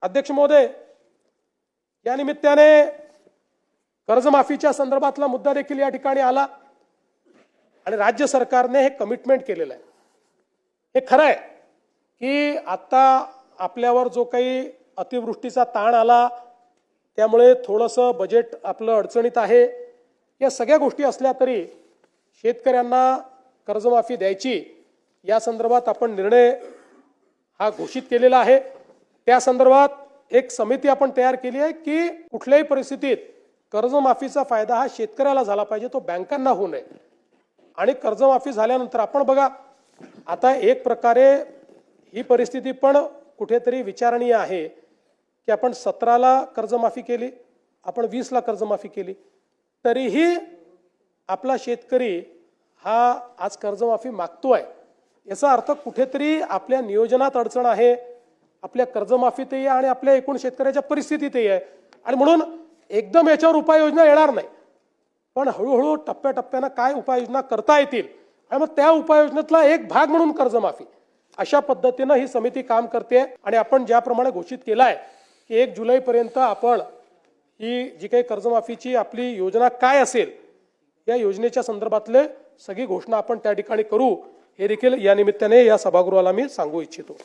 अध्यक्ष महोदय, या निमित्ताने कर्जमाफीच्या संदर्भातला मुद्दा देखील या ठिकाणी आला आणि राज्य सरकारने हे कमिटमेंट केलेलं आहे। हे खरं आहे की आता आपल्यावर जो काही अतिवृष्टीचा ताण आला त्यामुळे थोडंसं बजेट आपलं अडचणीत आहे। या सगळ्या गोष्टी असल्या तरी शेतकऱ्यांना कर्जमाफी द्यायची या संदर्भात आपण निर्णय हा घोषित केलेला आहे। त्या संदर्भात एक समिती आपण तयार केली आहे की कुठल्याही परिस्थितीत कर्जमाफीचा फायदा हा शेतकऱ्याला झाला पाहिजे, तो बँकांना होऊ नये। आणि कर्जमाफी झाल्यानंतर आपण बघा आता एक प्रकारे ही परिस्थिती पण कुठेतरी विचारणीय आहे की आपण 17ला कर्जमाफी केली, आपण 20ला कर्जमाफी केली, तरीही आपला शेतकरी हा आज कर्जमाफी मागतोय। याचा अर्थ कुठेतरी आपल्या नियोजनात अडचण आहे, आपल्या कर्जमाफीतही आणि आपल्या एकूण शेतकऱ्याच्या परिस्थितीतही आहे। आणि म्हणून एकदम याच्यावर उपाययोजना येणार नाही, पण हळूहळू टप्प्याटप्प्याने काय उपाययोजना करता येतील आणि मग त्या उपाययोजनेतला एक भाग म्हणून कर्जमाफी अशा पद्धतीने ही समिती काम करते। आणि आपण ज्याप्रमाणे घोषित केला आहे की 1 जुलैपर्यंत आपण ही जी काही कर्जमाफीची आपली योजना काय असेल या योजनेच्या संदर्भातले सगळी घोषणा आपण त्या ठिकाणी करू, हे देखील या निमित्ताने या सभागृहाला मी सांगू इच्छितो।